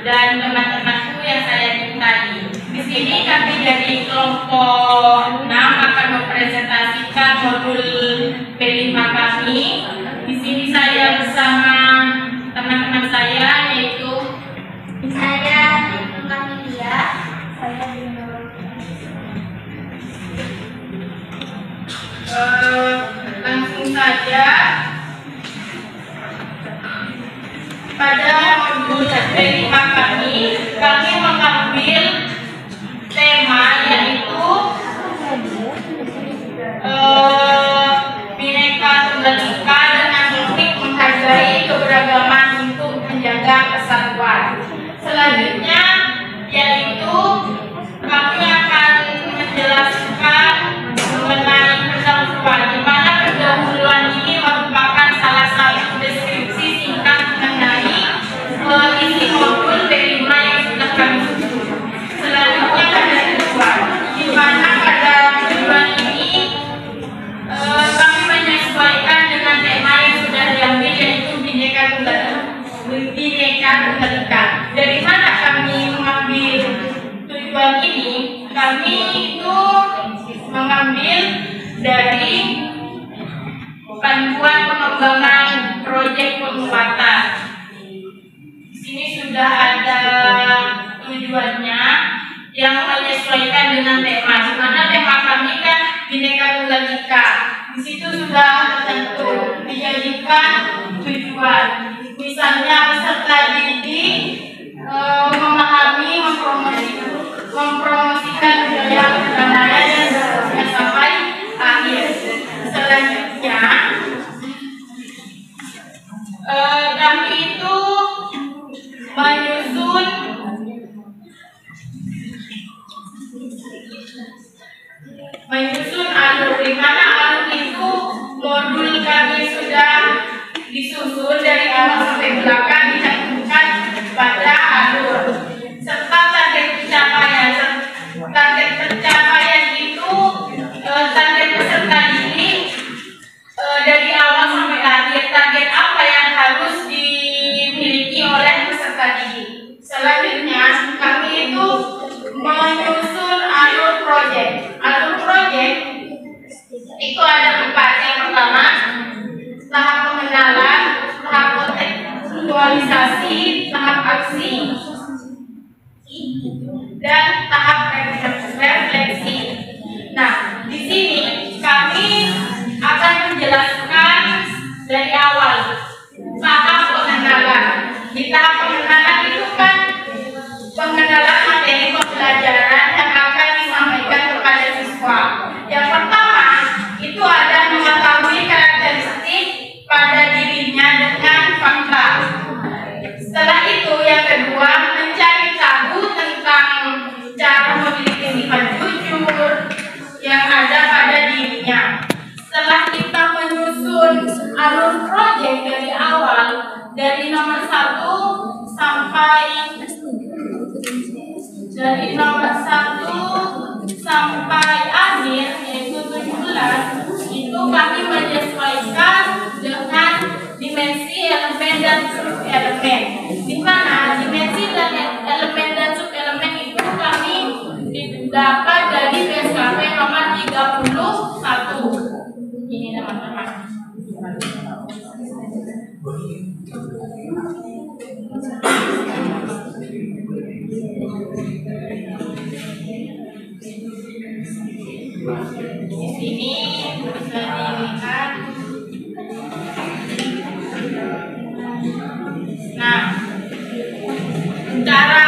Dan teman-temanku yang saya cintai. Di sini kami dari kelompok 6 akan mempresentasikan modul P5 kami. Di sini saya bersama teman-teman saya, yaitu saya Kamilia, saya Dino. Langsung saja pada modul P5 kami mengambil tema yaitu Bhinneka Tunggal Ika dengan topik menghargai keberagaman untuk menjaga persatuan. Selanjutnya yaitu kami akan menjelaskan mengenai pendahuluan, di mana pendahuluan ini merupakan salah satu deskripsi singkat mengenai isi modul P5 yang sudah kami susun. Selanjutnya ada tujuan, di mana pada tujuan ini kami menyesuaikan dengan tema yang sudah diambil, yaitu Bhinneka Tunggal Ika. Dari mana kami mengambil tujuan ini? Kami itu mengambil dari panduan pengembangan proyek penguatan. Di sini sudah ada tujuannya yang menyesuaikan dengan tema. Di mana tema kami kan Bhinneka Tunggal Ika. Di situ sudah tertentu dijadikan tujuan. Misalnya peserta didik memahami, mempromosikan budaya budaya dan seterusnya sampai akhir. Selanjutnya kami itu menyusun alur, di mana alur itu modul kami sudah disusun dari awal sampai belakang, dicantumkan pada alur serta target pencapaian. Target pencapaian itu target peserta didik dari awal sampai akhir. Target apa yang harus dimiliki oleh peserta didik. Selanjutnya kami itu menyusun alur proyek. Alur proyek itu ada 4. Yang pertama, tahap pengenalan, tahap kontekstualisasi, tahap aksi, dan tahap refleksi. Nah, di sini kami akan menjelaskan dari awal tahap pengenalan. Di tahap pengenalan itu kan pengenalan materi pembelajaran yang akan disampaikan kepada siswa. Yang pertama itu ada mengetahui karakteristik pada dirinya dengan fakta. Setelah itu yang kedua, mencari tahu tentang cara memiliki sifat jujur yang ada pada dirinya. Setelah kita menyusun alur proyek dari awal, dari nomor 1 sampai akhir, yaitu 17, itu kami menyesuaikan dengan dimensi elemen dan subelemen. Di mana dimensi dan elemen dan subelemen itu kami dapat dari PSKP nomor 31. Ini teman-teman. Di sini bisa dilihat. Nah, cara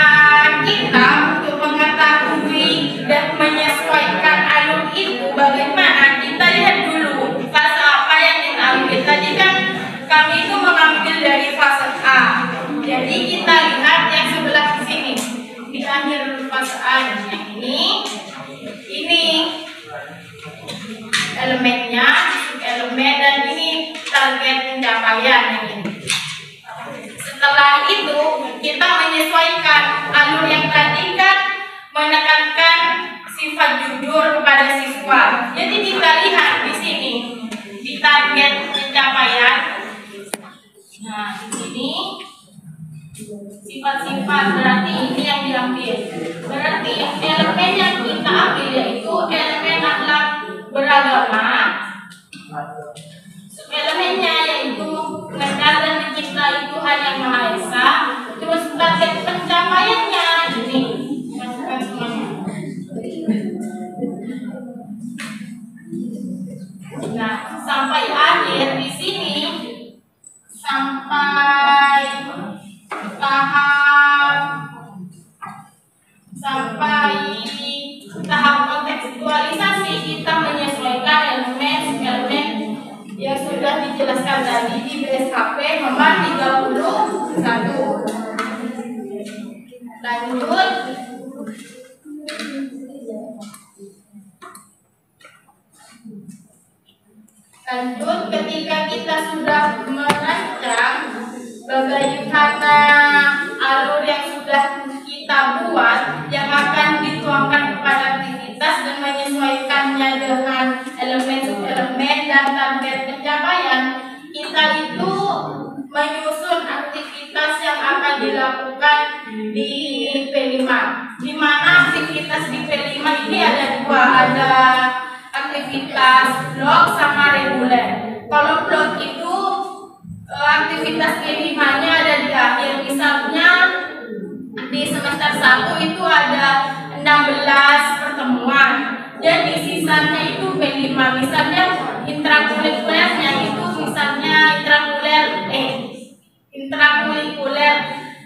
kita untuk mengetahui dan menyesuaikan alur itu bagaimana? Kita lihat dulu fase apa yang kita ambil. Tadi kan kami itu mengambil dari fase A. Jadi kita lihat yang sebelah akhir perpasaan ini elemennya, elemen, dan ini target pencapaian ini. Setelah itu kita menyesuaikan alur yang tadi kan menekankan sifat jujur kepada siswa. Jadi kita lihat di sini di target pencapaian. Nah, di sini sifat-sifat berarti ini yang diambil. Berarti elemen yang kita ambil yaitu elemen akhlak beragama. Elemennya yaitu mengenal dan mencintai Tuhan Yang Maha Esa. Terus target pencapaiannya ini. Masukkan semuanya. Nah, sampai akhir di sini sampai tahap kontekstualisasi kita menyesuaikan elemen yang sudah dijelaskan tadi di BSKP nomor 31. Lanjut ketika kita sudah merancang bagaimana alur yang sudah kita buat yang akan dituangkan kepada aktivitas dan menyesuaikannya dengan elemen-elemen dan target pencapaian, kita itu menyusun aktivitas yang akan dilakukan di P5. Di mana aktivitas di P5 ini ada dua, ada aktivitas blok sama reguler. Kalau blok itu aktivitas P5-nya ada di akhir. Misalnya di semester 1 itu ada 16 pertemuan. Jadi sisanya itu P5. Misalnya intrakurikulernya itu misalnya intrakurikuler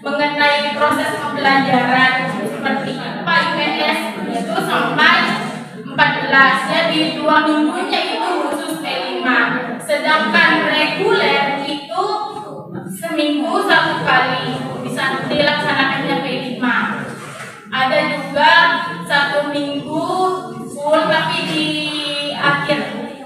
mengenai proses pembelajaran seperti IPA, IPS itu sampai 14. Jadi 2 minggunya itu khusus P5. Sedangkan reguler itu seminggu 1 kali bisa dilaksanakannya P5. Ada juga 1 minggu full tapi di akhir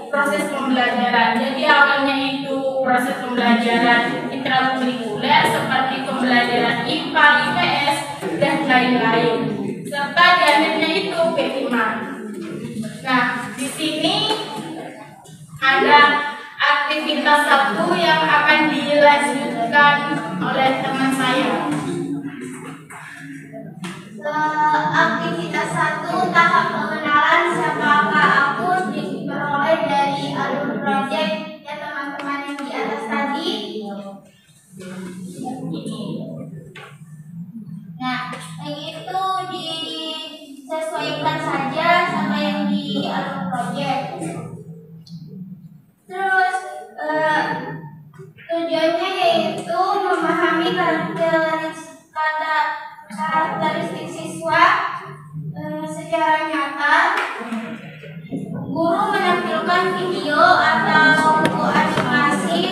proses pembelajaran. Jadi awalnya itu proses pembelajaran intrakurikuler seperti pembelajaran IPA, IPS dan lain-lain. Serta di akhirnya itu P5. Nah, di sini ada aktivitas 1 yang akan dilanjutkan oleh teman saya. Aktivitas 1 tahap pengenalan siapakah aku diperoleh dari alur proyek ya teman-teman yang di atas tadi. Nah, yang itu disesuaikan saja sama yang di alur proyek. Terus tujuannya yaitu memahami karakteristik siswa secara nyata. Guru menampilkan video atau animasi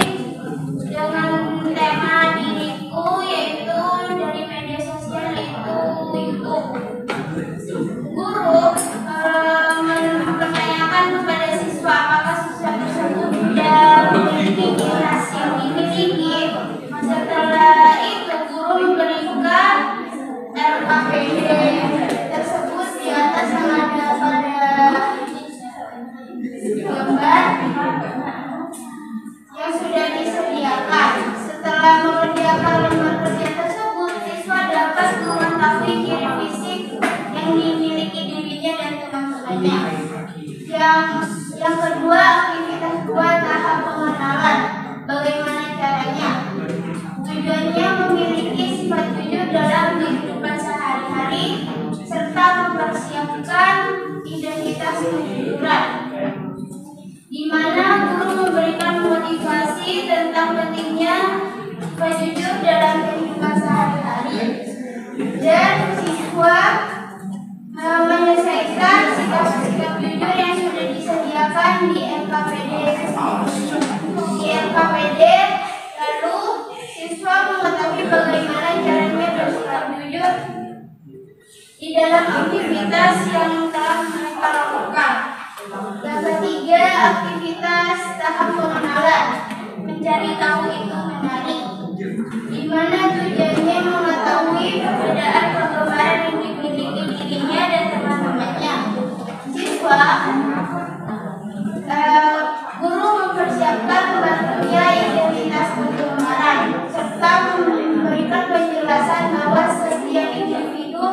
dengan tema diriku yaitu dari media sosial yaitu YouTube. Guru menanyakan kepada siswa apakah siswa tersebut sudah memiliki ciri khas yang dimiliki. Setelah itu guru memberikan LKPD tersebut di atas yang ada pada gambar yang sudah disediakan. Setelah mengerjakan lembar kerja tersebut, siswa dapat mengetahui ciri fisik yang dimiliki dirinya dan teman-temannya. Yang kedua, aktivitas 2 tahap pengenalan. Bagaimana caranya? Tujuannya memiliki sifat jujur dalam kehidupan sehari-hari serta mempersiapkan identitas kejujuran, di mana guru memberikan motivasi tentang pentingnya sifat jujur dalam kehidupan sehari-hari dan siswa menyelesaikan sikap-sikap jujur yang sudah disediakan di LKPD. Lalu siswa mengetahui bagaimana caranya bersikap jujur dalam aktivitas yang telah mereka lakukan. Yang ketiga, aktivitas tahap pengenalan. Mencari tahu itu menarik, di mana tujuannya mengetahui perbedaan kegemaran yang dimiliki dirinya dan teman-temannya. Siswa, guru mempersiapkan terbentuknya identitas kegemaran serta memberikan penjelasan bahwa setiap individu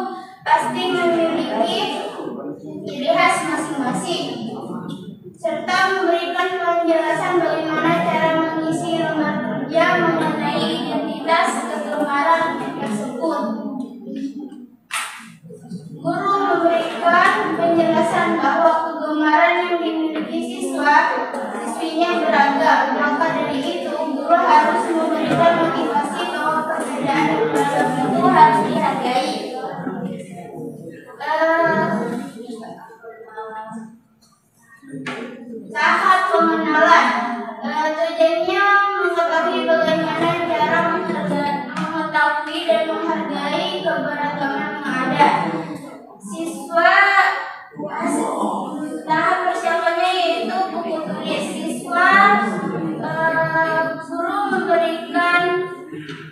pasti memiliki ciri khas masing-masing, serta memberikan penjelasan bagaimana cara mengisi lembar kerja mengenai identitas kegemaran tersebut. Guru memberikan penjelasan bahwa kegemaran yang dimiliki siswinya beragam. Maka dari itu, guru harus memberikan motivasi bahwa perbedaan beragam itu harus dihargai. Tahap pengenalan. Tujuannya mengetahui bagaimana cara mengetahui dan menghargai keberagaman yang ada. Siswa, tahap persiapannya yaitu buku tulis. Siswa, guru memberikan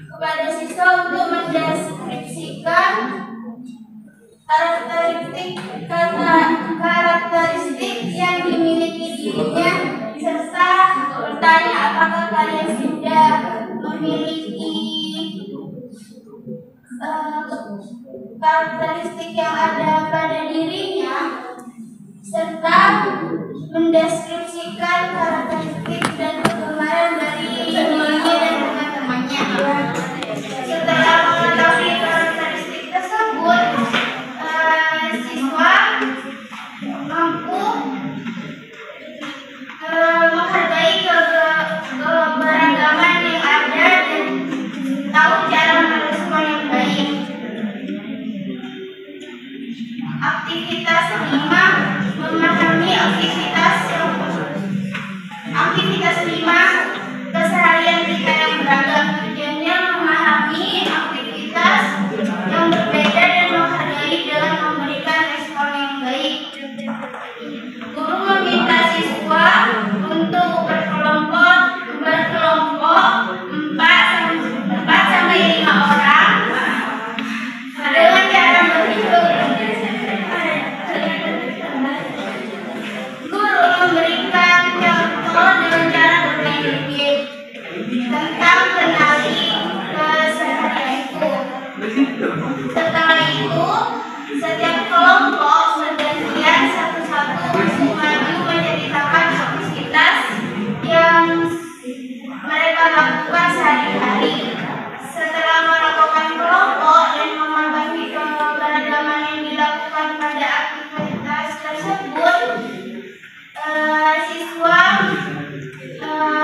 kepada siswa untuk mendeskripsikan karakteristik yang dimiliki dirinya, serta bertanya apakah kalian sudah memiliki karakteristik yang ada pada dirinya, serta mendeskripsikan karakteristik dan kegemaran dari dirinya dan teman-temannya. Setelah mengetahui karakteristik tersebut, siswa mampu menghargai keberagaman yang ada dan tahu cara merespon yang baik. Aktivitas 5, memahami aktivitas 5, keseharian kita yang beragam. Tujuannya memahami aktivitas yang berbeda dan menghargai dengan memberikan respon yang baik. Guru meminta siswa untuk berkelompok 4 sampai 5 orang dengan cara berhitung. Guru memberikan contoh dengan cara bermain game tentang kenali keseharianku. Setelah itu, setiap kelompok bergantian satu-satu untuk maju menceritakan aktivitas yang mereka lakukan sehari-hari. Setelah melakukan kelompok dan memahami keberagaman yang dilakukan pada aktivitas tersebut, siswa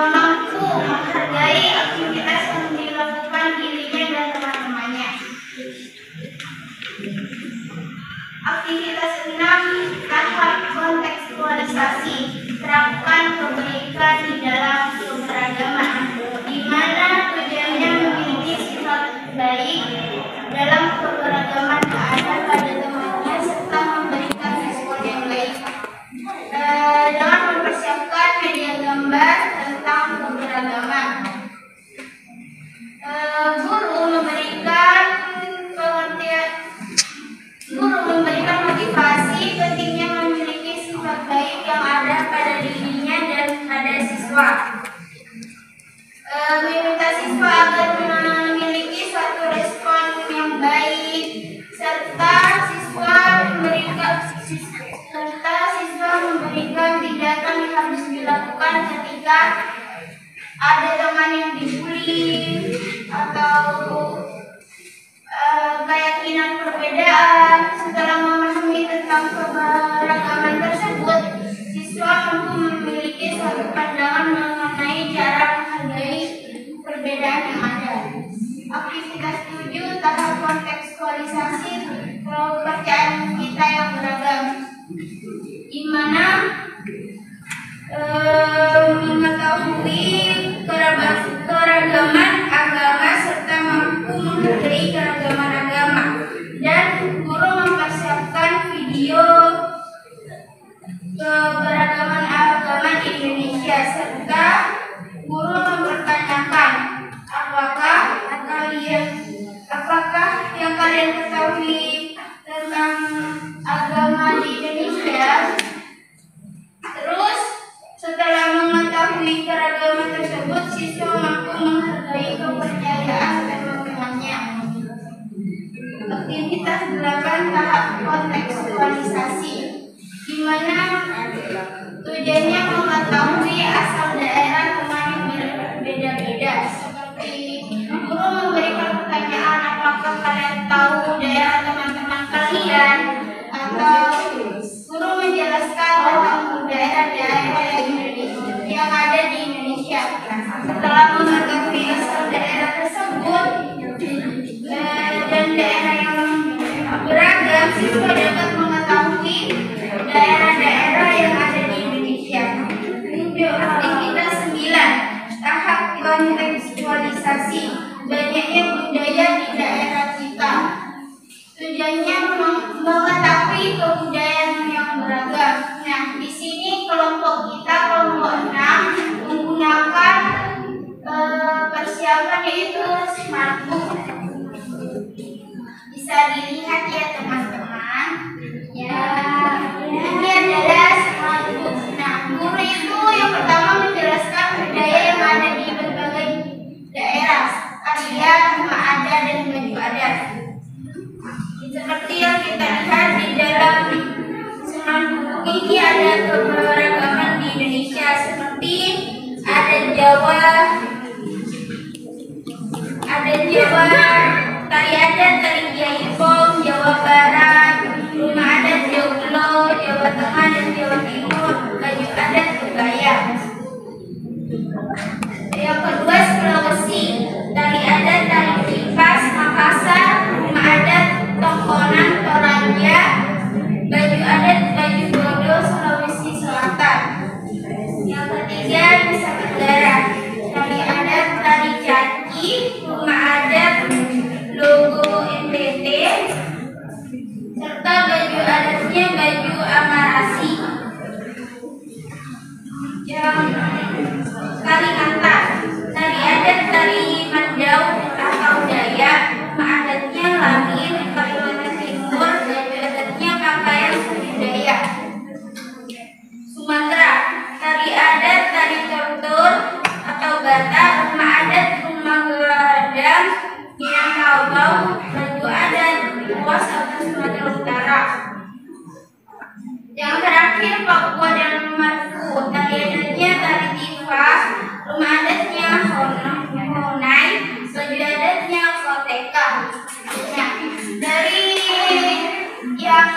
mampu menghargai aktivitas yang dilakukan dirinya dan teman-temannya. Aktivitas 6, tahap kontekstualisasi. Terapkan kebaikan di dalam keberagaman, di mana tujuannya memiliki sifat baik dalam keberagaman yang ada pada temannya serta memberikan respon yang baik. Dengan mempersiapkan media gambar tentang keberagaman, guru memberikan motivasi pentingnya memiliki sifat baik yang ada pada dirinya dan pada siswa. Meminta siswa agar memiliki suatu respon yang baik, serta siswa memberikan tindakan yang harus dilakukan ketika ada teman yang dibully atau keyakinan perbedaan. Setelah memahami tentang keberagaman tersebut, siswa mampu memiliki suatu pandangan mengenai cara menghargai perbedaan yang ada. Aktivitas 7, tahap kontekstualisasi kepercayaan kita yang beragam, di mana mengetahui keragaman agama serta mampu menghargai keragaman agama. Dan guru mempersiapkan mengetahui tentang agama di Indonesia. Terus setelah mengetahui keragaman tersebut, siswa mampu menghargai kepercayaan fenomena. Aktivitas 8 tahap kontekstualisasi, di mana tujuannya mengetahui asal daerah teman yang berbeda-beda. Seperti guru memberikan pertanyaan, apakah kalian tahu daerah teman-teman kalian, atau guru menjelaskan tentang daerah-daerah yang ada di Indonesia. Setelah mengetahui asal daerah tersebut dan daerah yang beragam, siswa dapat mengetahui daerah-daerah yang ada di Indonesia. Aktivitas 9, tahap kontekstualisasi, banyaknya budaya di daerah kita. Tujuannya mengetahui kebudayaan yang beragam. Nah, di sini kelompok kita, kelompok 6, menggunakan persiapan yaitu smartbook. Bisa dilihat ya teman-teman. Ya, ini adalah smartbook. Nah, guru itu yang pertama menjelaskan budaya yang ada di berbagai daerah, karya, rumah adat, dan baju adat. Seperti yang kita lihat di dalam smartbook ini ada keberagaman di Indonesia, seperti ada Jawa, tari adat, tari jaipong, Jawa Barat, rumah adat Joglo, Jawa Tengah dan Jawa Timur, baju adat Budaya. Yang kedua Sulawesi, tari adat, tari kipas, Makassar, rumah adat Tongkonan, Toraja, baju adat, baju Bodo, Sulawesi Selatan. Yang ketiga Nusa Tenggara, tari adat, tari Caki, rumah adat Logo NTT, serta baju adatnya baju Amarasi. Yang Kalimantan, tari adat, tari Mandau atau Dayak, rumah adatnya Lamin, Kalimantan Timur, baju adatnya pakaian suku Dayak. Sumatera, tari adat, tari Tortor atau Batak, rumah adat Rumah Geladang, Minangkabau, baju adat luas atau Sumatera Utara. Yang terakhir Papua dan Maluku, tari adatnya tari Tifas, rumah adatnya Honai, baju adatnya Koteka. Nah, dari yang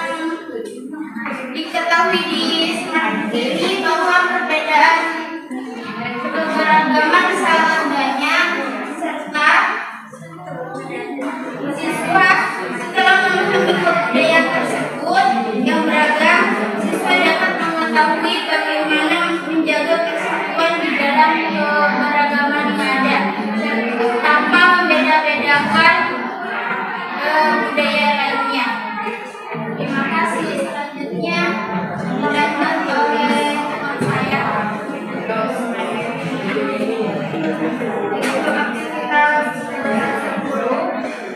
diketahui di smartbook ini bahwa perbedaan keberagaman sangat banyak, serta siswa setelah memahami kebudayaan tersebut yang beragam, siswa dapat mengetahui bagaimana menjaga persatuan di dalam keberagaman yang ada tanpa membeda-bedakan budaya lainnya. Terima kasih. Selanjutnya dilanjut oleh teman saya. Untuk aktivitas 10,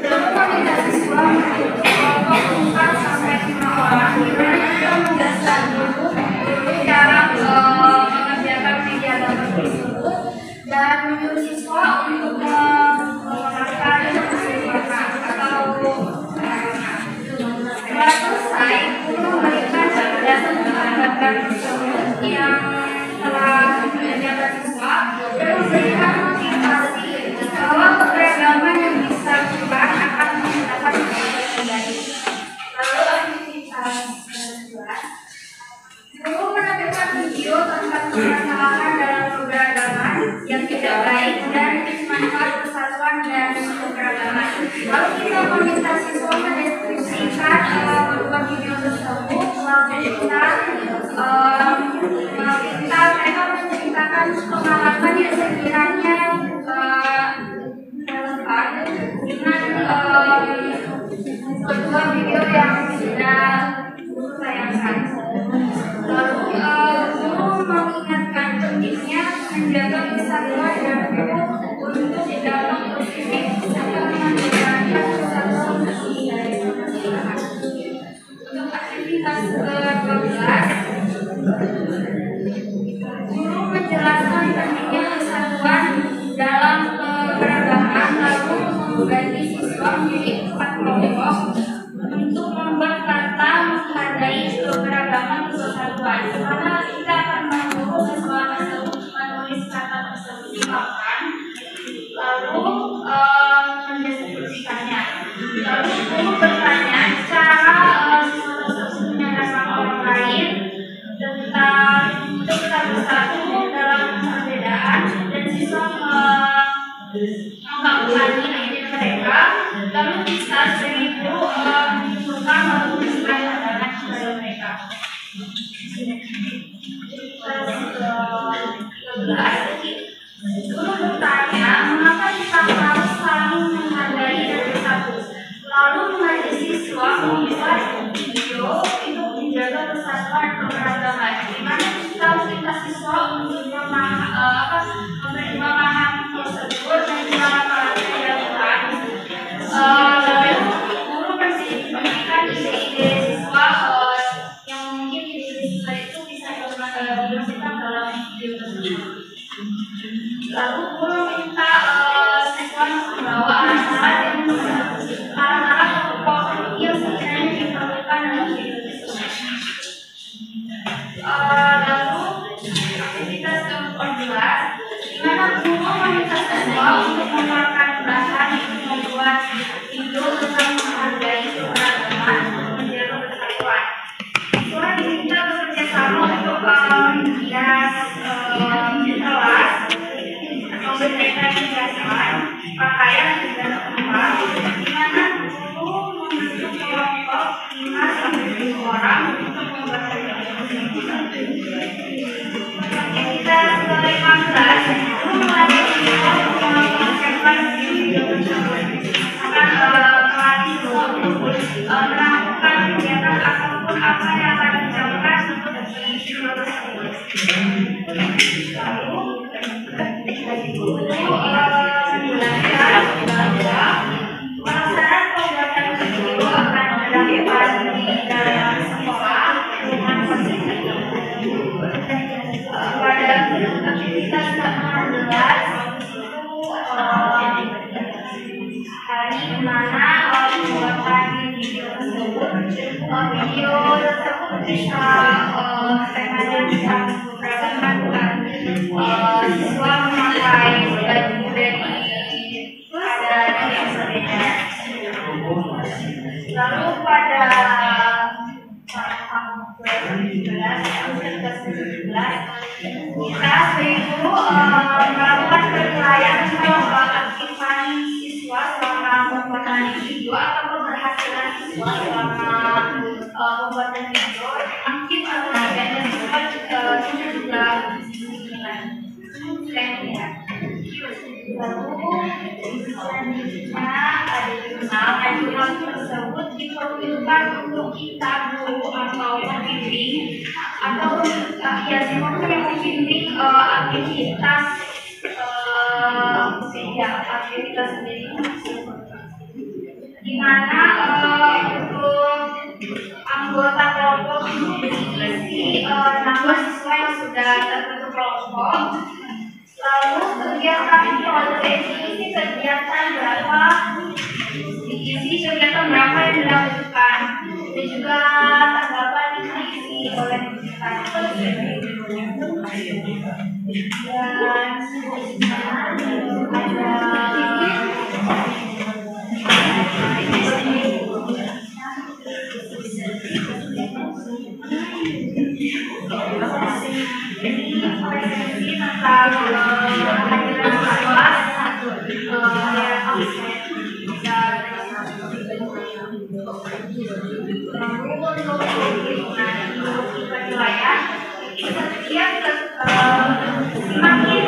komunitas siswa kelompok 4 sampai 5 orang, di mana kita menjelaskan dulu cara mengerjakan kegiatan tersebut dan menyuruh siswa untuk menggunakan atau setelah selesai, guru memberikan dan menambahkan tersebut yang telah mengerjakan siswa dan memberikan motivasi bahwa keberagaman yang bisa berubah akan mendapat kembali. Lalu aktivitas 11, guru menampilkan video tentang permasalahan dalam keberagaman yang tidak baik dan manfaat persatuan dan keberagaman. Lalu kita meminta siswa mendiskusikan berupa video tersebut, lalu kita meminta mereka menceritakan pengalaman yang sekiranya relevan dengan kedua video yang sudah tayangkan. Lalu guru mengingatkan pentingnya menjaga kesatuan dan untuk di dalam positif serta menjaga kesatuan kelompok untuk membuat kata menghargai keberagaman kesatuan. Karena kita akan menyuruh siswa menulis kata tersebut di papan, lalu mendeskripsikannya. Lalu guru bertanya cara siswa tersebut menyatakan orang lain tentang untuk satu-satu dalam perbedaan, dan siswa mengungkapkan ide mereka. Lalu kita sebagai guru menunjukkan menuliskan pandangan kepada mereka. Guru bertanya, mengapa kita harus saling menghargai dan bersatu? Lalu mengajak siswa membuat video untuk menjaga persatuan keberagaman. Di mana kita siswa untuk memahami tersebut dan juga apa-apa yang dilakukan. Lalu guru memberikan ide-ide siswa yang mungkin ide siswa itu bisa dimasukkan dalam video tersebut. Lalu guru minta siswa membawa alat-alat yang sekiranya diperlukan dalam video tersebut. Lalu aktivitas ke-14, di mana guru meminta siswa untuk mengeluarkan bahan untuk membuat video tentang menghargai keberagaman menjaga persatuan. Siswa diminta bekerja sama untuk menghias kelas, memberikan hiasan, pakaian dan juga tempat, di mana guru membentuk kelompok 5-10 orang untuk membuat video tersebut. Aktivitas ke-15, guru mengajak siswa untuk mengonsepkan video tersebut. Akan melatih siswa untuk melakukan kegiatan apapun apa yang akan dilakukan untuk video tersebut. Lalu guru menjelaskan bahwa pelaksanaan pembuatan video akan dilakukan di dalam sekolah dengan konsisten. Pada aktivitas ke-16 hari di mana pembuatan video tersebut bisa temanya bisa beragam kan. Siswa memakai baju dari yang berbeda. Lalu pada kita sebagai guru melakukan penilaian keaktifan siswa selama pembuatan video atau keberhasilan siswa selama pembuatan video, aktif atau tidak, dan siswa juga lalu selanjutnya ada jurnal tersebut diperlukan untuk kita guru atau pembimbing atau siapapun yang membimbing aktivitas aktivitas di mana untuk anggota kelompok diisi 16 siswa yang sudah terbentuk kelompok. Lalu kegiatan diisi kegiatan berapa yang dilakukan, dan juga tanggapan yang diisi oleh kita. Semakin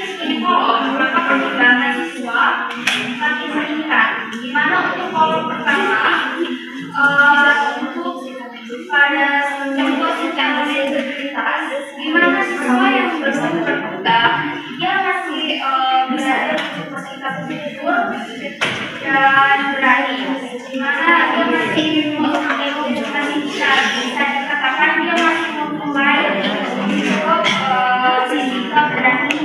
terkini polos, maka perkembangan siswa semakin meningkat. Dimana untuk kolom pertama untuk pada contoh secara integritas, dimana siswa yang belum terbuka dia masih berada di posisi tidur dan berani, dimana dia masih bisa dikatakan dia masih memulai untuk sisi berani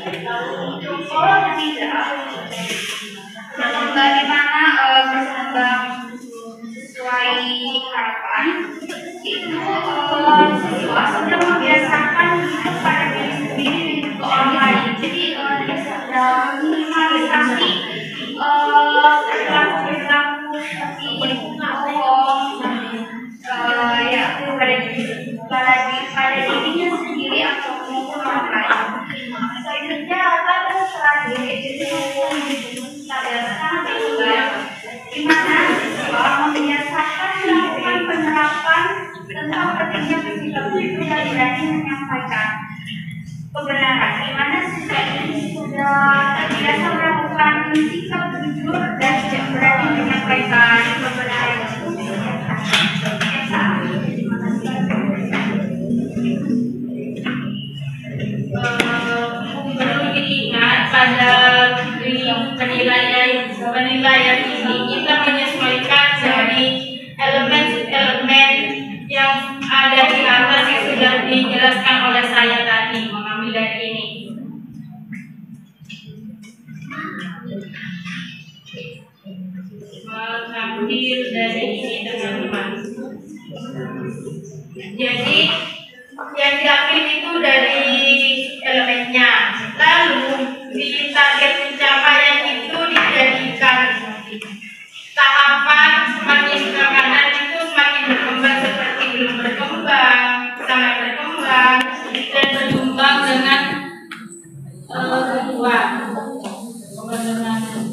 Untuk solo dan tidak bagaimana berkembang sesuai harapan itu siswa sudah membiasakan hidup pada diri sendiri dan juga orang lain. Jadi dia sudah minimalisasi perilaku seperti bohong ya pada dirinya sendiri atau maupun orang lain. Selanjutnya pada terakhir itu sangat juga di mana siswa membiasakan melakukan penerapan tentang pentingnya bersikap jujur dan berani menyampaikan kebenaran, di mana siswa ini sudah terbiasa melakukan sikap jujur dan tidak berani menyampaikan kebenaran itu. Perlu diingat pada penilaian ini kita menyesuaikan dari elemen-elemen yang ada di atas yang sudah dijelaskan oleh saya tadi, mengambil dari ini. Mengambil dari ini teman-teman. Jadi yang diambil itu dari elemennya, lalu di target pencapaian itu dijadikan tahapan semakin ke kanan itu semakin berkembang seperti belum berkembang, sangat berkembang, dan berkembang dengan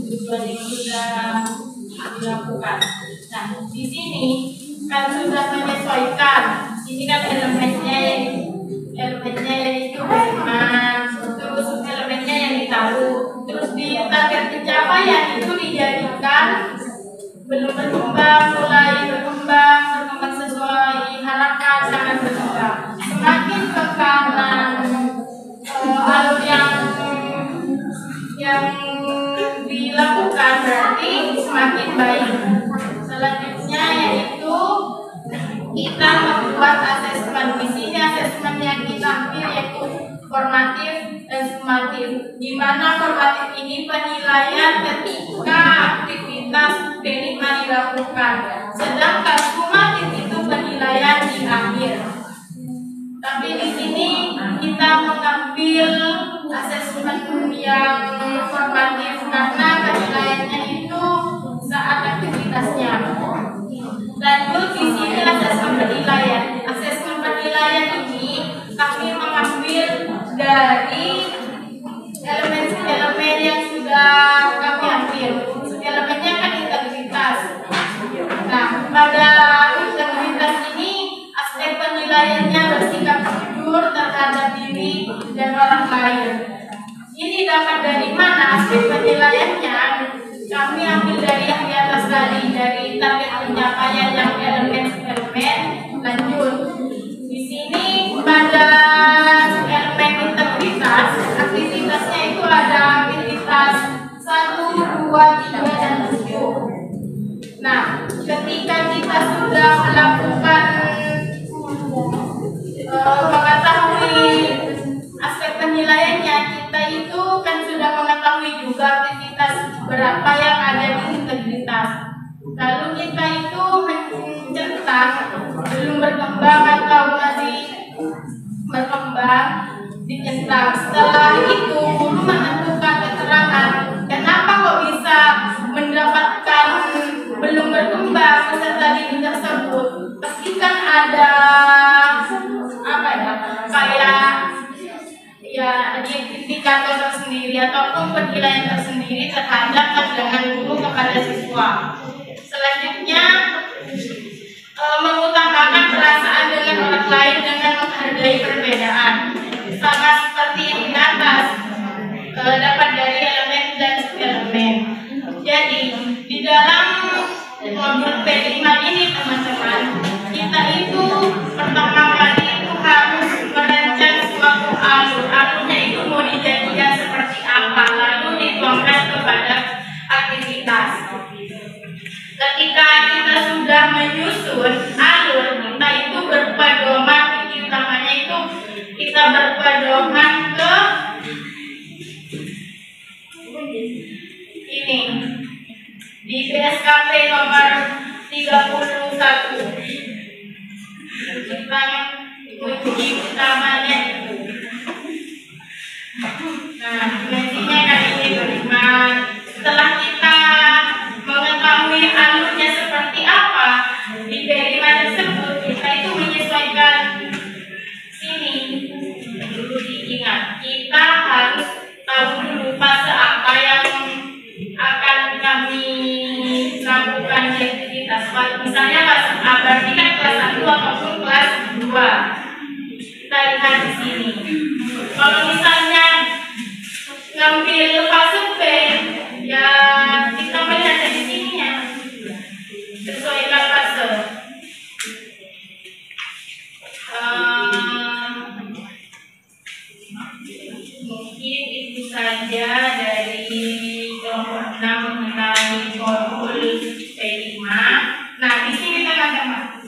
tujuan yang sudah dilakukan. Nah, di sini kan sudah menyesuaikan. Ini kan elemennya itu beriman, terus elemennya yang ditaruh, terus di target pencapaian itu dijadikan belum berkembang, mulai berkembang sesuai harapan, sangat berkembang. Semakin ke kanan alur yang dilakukan berarti semakin baik. Selanjutnya yaitu kita membuat asesmen. Di sini asesmen yang kita ambil yaitu formatif dan sumatif. Di mana formatif ini penilaian ketika aktivitas P5 dilakukan, sedangkan sumatif itu penilaian di akhir. Tapi di sini kita mengambil asesmen yang formatif karena penilaiannya itu saat aktivitasnya. Lanjut di sini asesmen penilaian. Asesmen penilaian ini kami mengambil dari elemen-elemen yang sudah kami ambil. Elemennya kan integritas. Nah, pada integritas ini aspek penilaiannya bersikap jujur terhadap diri dan orang lain. Ini dapat dari mana aspek penilaiannya? Kami ambil dari yang di atas tadi, dari target pencapaian yang elemen-elemen. Lanjut di sini pada elemen integritas, aktivitasnya itu ada aktivitas 1, 2, 3, dan 7. Nah, ketika kita sudah melakukan mengetahui aspek penilaiannya, kita itu kan sudah mengetahui juga aktivitas berapa yang ada di integritas. Lalu kita itu mencentang belum berkembang atau masih berkembang, dicentang. Setelah itu guru menentukan keterangan kenapa kok bisa mendapatkan belum berkembang peserta didik tersebut. Pastikan ada kayak indikator tersendiri ataupun penilaian tersendiri terhadap pandangan guru kepada siswa. Selanjutnya mengutamakan perasaan dengan orang lain dengan menghargai perbedaan, sama seperti yang di atas, dapat dari elemen dan subelemen. Jadi di dalam modul P5 ini teman-teman, kita itu pertama kali itu harus merancang suatu alurnya itu mau dijadikan seperti apa, lalu dituangkan kepada aktivitas. Ketika kita sudah menyusun alur, kita itu berpedoman, utamanya itu kita berpedoman nomor 31. Tentang kunci utamanya itu. Nah, dimensinya kali ini beriman. Setelah kita mengetahui alurnya seperti apa di beriman tersebut, kita itu menyesuaikan sini. Dulu diingat, kita harus tahu dulu fase apa yang akan kami lakukan di aktivitas. Misalnya fase A berarti kan kelas 1 ataupun kelas 2. Kita lihat di sini. Kalau misalnya ngambil fase B, ya kita melihat dari sininya. Sesuaikan fase. Mungkin itu saja dari kelompok 6 mengenai formul P5. Nah, di sini teman-teman.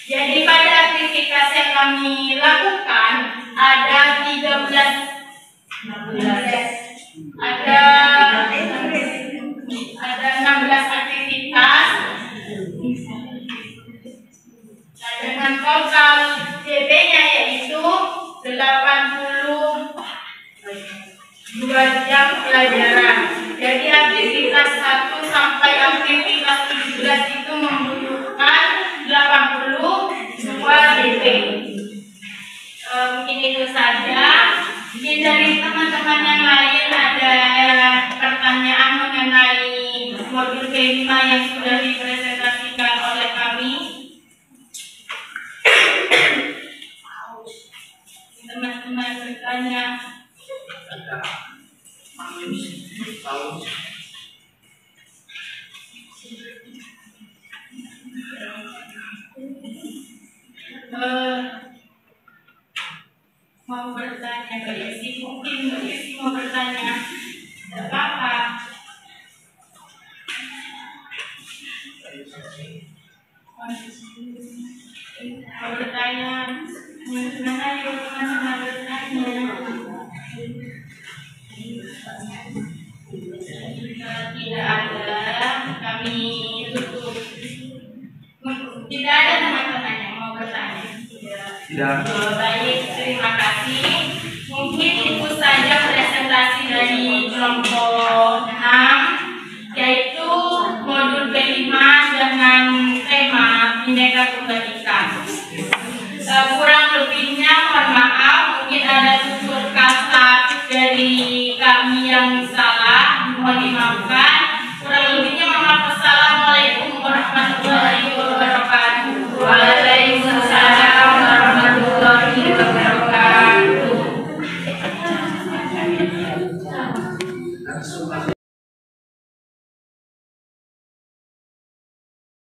Jadi pada aktivitas yang kami lakukan ada 16 aktivitas dengan total JP-nya yaitu 82 jam pelajaran. Jadi aktivitas 1 sampai aktivitas 17 itu membutuhkan 82 JP. Mungkin itu saja. Mungkin dari teman-teman yang lain ada pertanyaan mengenai modul P5 yang sudah dipresentasikan oleh kami. Teman-teman bertanya. Mau bertanya Mbak Yesi, mungkin Mbak Yesi mau bertanya, tidak apa-apa. Mau bertanya, mana yuk teman-teman bertanya. Tidak ada, kami tutup. Tidak ada teman-teman yang mau bertanya. Tidak. Baik, terima kasih. Mungkin itu saja presentasi dari kelompok 6, yaitu modul P5 dengan tema Bhinneka Tunggal Ika. Kurang lebihnya mohon maaf, mungkin ada tutur kata dari kami yang salah, mohon dimaafkan. Kurang lebihnya mohon maaf. Wassalamualaikum warahmatullahi wabarakatuh. Waalaikumsalam warahmatullahi wabarakatuh.